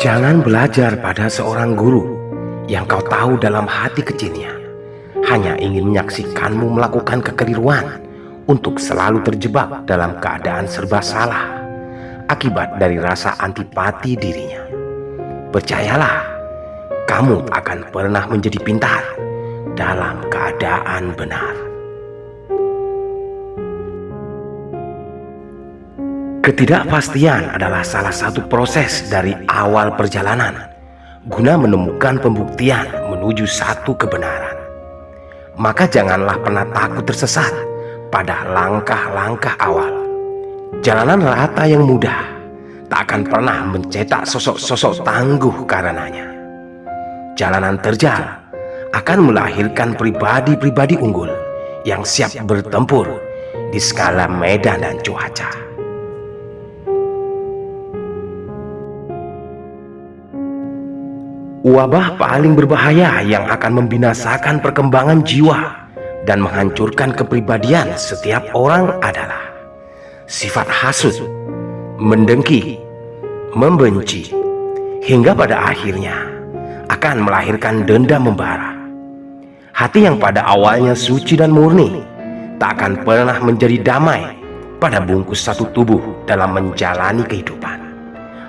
Jangan belajar pada seorang guru yang kau tahu dalam hati kecilnya hanya ingin menyaksikanmu melakukan kekeliruan untuk selalu terjebak dalam keadaan serba salah akibat dari rasa antipati dirinya. Percayalah, kamu tak akan pernah menjadi pintar dalam keadaan benar. Ketidakpastian adalah salah satu proses dari awal perjalanan guna menemukan pembuktian menuju satu kebenaran. Maka janganlah pernah takut tersesat pada langkah-langkah awal. Jalanan rata yang mudah tak akan pernah mencetak sosok-sosok tangguh karenanya. Jalanan terjal akan melahirkan pribadi-pribadi unggul yang siap bertempur di segala medan dan cuaca. Wabah paling berbahaya yang akan membinasakan perkembangan jiwa dan menghancurkan kepribadian setiap orang adalah sifat hasut, mendengki, membenci, hingga pada akhirnya akan melahirkan dendam membara. Hati yang pada awalnya suci dan murni tak akan pernah menjadi damai pada bungkus satu tubuh dalam menjalani kehidupan.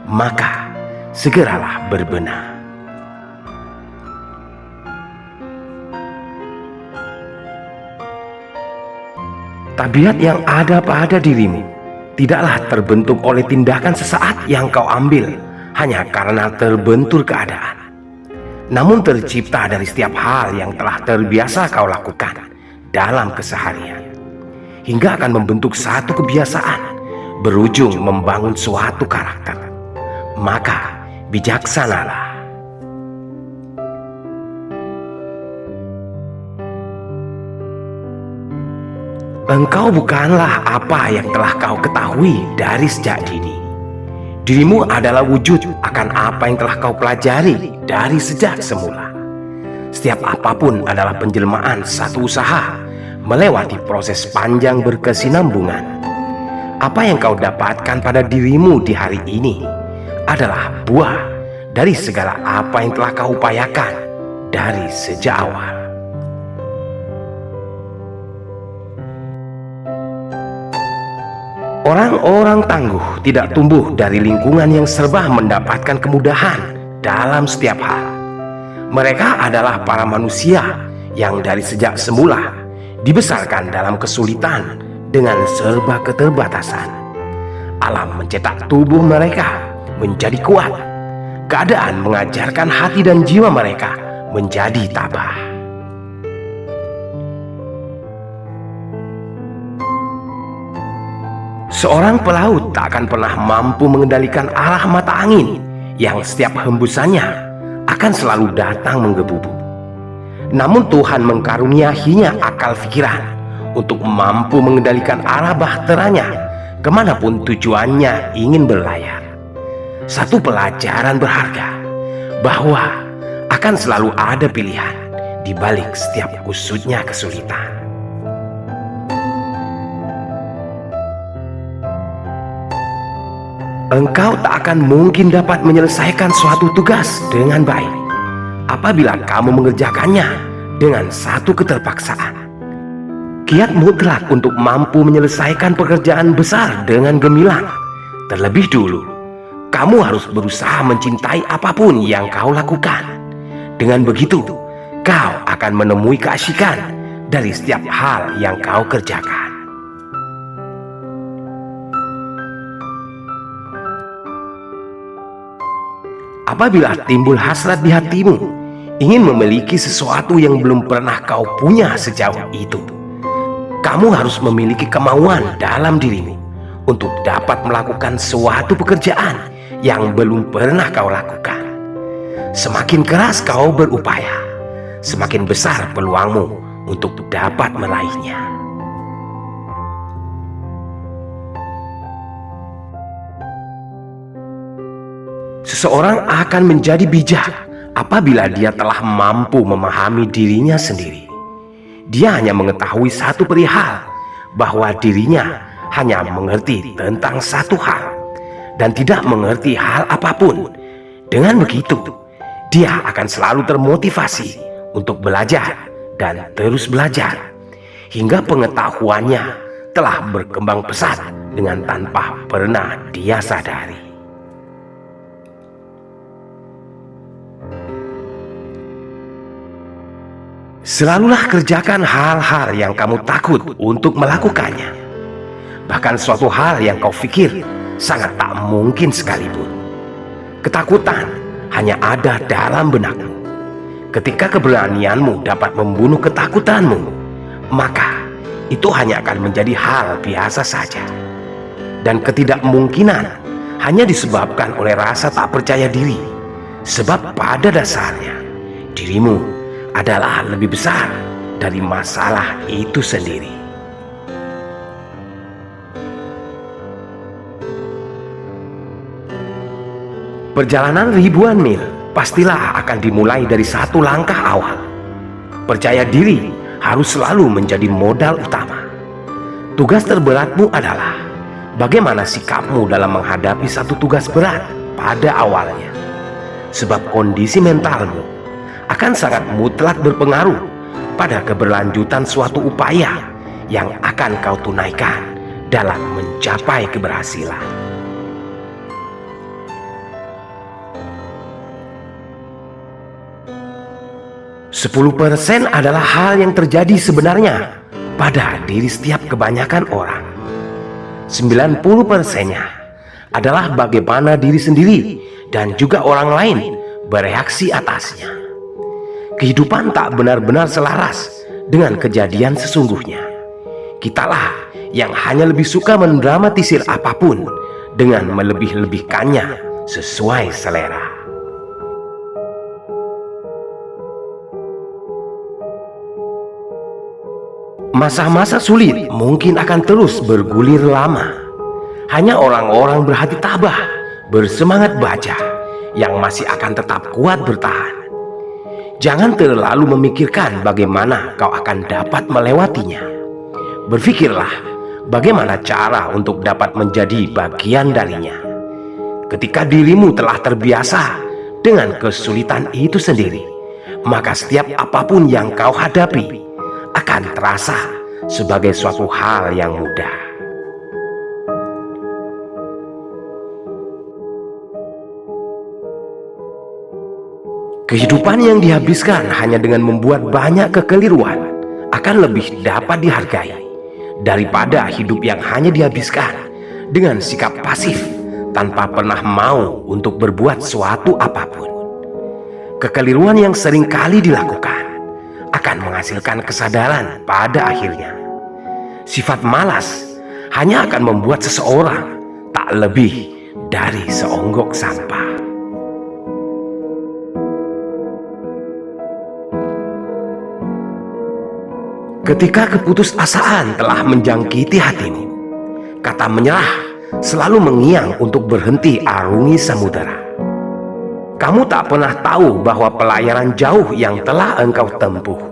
Maka segeralah berbenah. Tabiat yang ada pada dirimu tidaklah terbentuk oleh tindakan sesaat yang kau ambil hanya karena terbentur keadaan, namun tercipta dari setiap hal yang telah terbiasa kau lakukan dalam keseharian, hingga akan membentuk satu kebiasaan berujung membangun suatu karakter. Maka bijaksanalah. Engkau bukanlah apa yang telah kau ketahui dari sejak dini. Dirimu adalah wujud akan apa yang telah kau pelajari dari sejak semula. Setiap apapun adalah penjelmaan satu usaha melewati proses panjang berkesinambungan. Apa yang kau dapatkan pada dirimu di hari ini adalah buah dari segala apa yang telah kau upayakan dari sejak awal. Orang-orang tangguh tidak tumbuh dari lingkungan yang serba mendapatkan kemudahan dalam setiap hal. Mereka adalah para manusia yang dari sejak semula dibesarkan dalam kesulitan dengan serba keterbatasan. Alam mencetak tubuh mereka menjadi kuat. Keadaan mengajarkan hati dan jiwa mereka menjadi tabah. Seorang pelaut tak akan pernah mampu mengendalikan arah mata angin yang setiap hembusannya akan selalu datang menggebu-gebu. Namun Tuhan mengkaruniainya akal pikiran untuk mampu mengendalikan arah bahteranya kemanapun tujuannya ingin berlayar. Satu pelajaran berharga bahwa akan selalu ada pilihan di balik setiap usutnya kesulitan. Engkau tak akan mungkin dapat menyelesaikan suatu tugas dengan baik apabila kamu mengerjakannya dengan satu keterpaksaan. Kiat mutlak untuk mampu menyelesaikan pekerjaan besar dengan gemilang. Terlebih dulu, kamu harus berusaha mencintai apapun yang kau lakukan. Dengan begitu, kau akan menemui keasyikan dari setiap hal yang kau kerjakan. Apabila timbul hasrat di hatimu, ingin memiliki sesuatu yang belum pernah kau punya sejauh itu, kamu harus memiliki kemauan dalam dirimu untuk dapat melakukan suatu pekerjaan yang belum pernah kau lakukan. Semakin keras kau berupaya, semakin besar peluangmu untuk dapat meraihnya. Seseorang akan menjadi bijak apabila dia telah mampu memahami dirinya sendiri. Dia hanya mengetahui satu perihal, bahwa dirinya hanya mengerti tentang satu hal dan tidak mengerti hal apapun Dengan begitu, dia akan selalu termotivasi untuk belajar dan terus belajar hingga pengetahuannya telah berkembang pesat dengan tanpa pernah dia sadari. Selalulah kerjakan hal-hal yang kamu takut untuk melakukannya, bahkan suatu hal yang kau pikir sangat tak mungkin sekalipun. Ketakutan hanya ada dalam benakmu. Ketika keberanianmu dapat membunuh ketakutanmu, maka itu hanya akan menjadi hal biasa saja. Dan ketidakmungkinan hanya disebabkan oleh rasa tak percaya diri, sebab pada dasarnya dirimu adalah lebih besar dari masalah itu sendiri. Perjalanan ribuan mil pastilah akan dimulai dari satu langkah awal. Percaya diri harus selalu menjadi modal utama. Tugas terberatmu adalah bagaimana sikapmu dalam menghadapi satu tugas berat pada awalnya. Sebab kondisi mentalmu akan sangat mutlak berpengaruh pada keberlanjutan suatu upaya yang akan kau tunaikan dalam mencapai keberhasilan. 10% adalah hal yang terjadi sebenarnya pada diri setiap kebanyakan orang. 90%-nya adalah bagaimana diri sendiri dan juga orang lain bereaksi atasnya. Kehidupan tak benar-benar selaras dengan kejadian sesungguhnya. Kitalah yang hanya lebih suka mendramatisir apapun dengan melebih-lebihkannya sesuai selera. Masa-masa sulit mungkin akan terus bergulir lama. Hanya orang-orang berhati tabah, bersemangat baja, yang masih akan tetap kuat bertahan. Jangan terlalu memikirkan bagaimana kau akan dapat melewatinya. Berpikirlah bagaimana cara untuk dapat menjadi bagian darinya. Ketika dirimu telah terbiasa dengan kesulitan itu sendiri, maka setiap apapun yang kau hadapi akan terasa sebagai suatu hal yang mudah. Kehidupan yang dihabiskan hanya dengan membuat banyak kekeliruan akan lebih dapat dihargai daripada hidup yang hanya dihabiskan dengan sikap pasif tanpa pernah mau untuk berbuat suatu apapun. Kekeliruan yang sering kali dilakukan akan menghasilkan kesadaran pada akhirnya. Sifat malas hanya akan membuat seseorang tak lebih dari seonggok sampah. Ketika keputusasaan telah menjangkiti hatimu, kata menyerah selalu mengiang untuk berhenti arungi samudera. Kamu tak pernah tahu bahwa pelayaran jauh yang telah engkau tempuh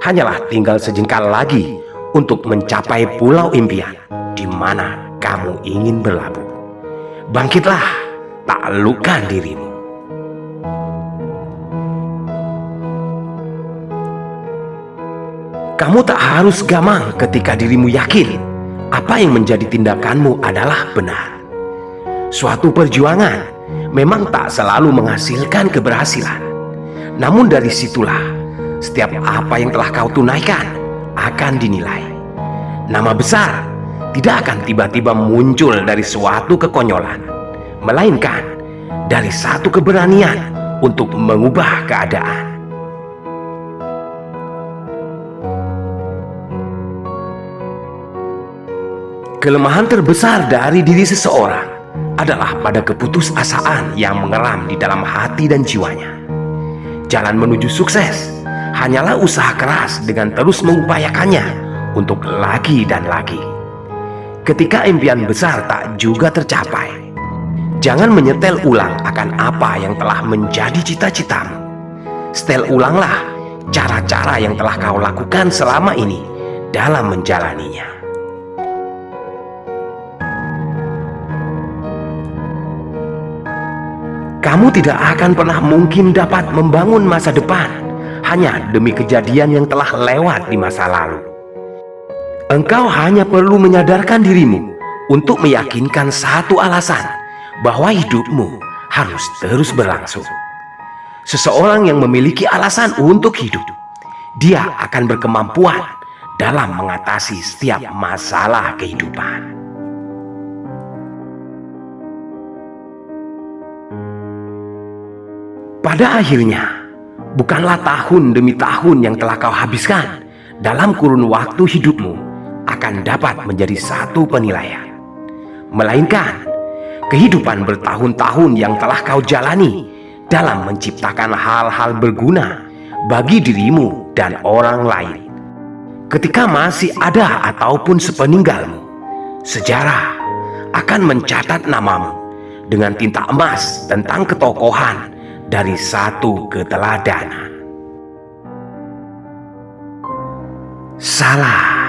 hanyalah tinggal sejengkal lagi untuk mencapai pulau impian di mana kamu ingin berlabuh. Bangkitlah, taklukkan dirimu. Kamu tak harus gamang ketika dirimu yakin apa yang menjadi tindakanmu adalah benar. Suatu perjuangan memang tak selalu menghasilkan keberhasilan. Namun dari situlah setiap apa yang telah kau tunaikan akan dinilai. Nama besar tidak akan tiba-tiba muncul dari suatu kekonyolan, melainkan dari satu keberanian untuk mengubah keadaan. Kelemahan terbesar dari diri seseorang adalah pada keputusasaan yang mengeram di dalam hati dan jiwanya. Jalan menuju sukses hanyalah usaha keras dengan terus mengupayakannya untuk lagi dan lagi. Ketika impian besar tak juga tercapai, jangan menyetel ulang akan apa yang telah menjadi cita-citamu. Setel ulanglah cara-cara yang telah kau lakukan selama ini dalam menjalaninya. Kamu tidak akan pernah mungkin dapat membangun masa depan hanya demi kejadian yang telah lewat di masa lalu. Engkau hanya perlu menyadarkan dirimu untuk meyakinkan satu alasan bahwa hidupmu harus terus berlangsung. Seseorang yang memiliki alasan untuk hidup, dia akan berkemampuan dalam mengatasi setiap masalah kehidupan. Pada akhirnya, bukanlah tahun demi tahun yang telah kau habiskan dalam kurun waktu hidupmu akan dapat menjadi satu penilaian, melainkan kehidupan bertahun-tahun yang telah kau jalani dalam menciptakan hal-hal berguna bagi dirimu dan orang lain. Ketika masih ada ataupun sepeninggalmu, sejarah akan mencatat namamu dengan tinta emas tentang ketokohan dari satu keteladanan. Salah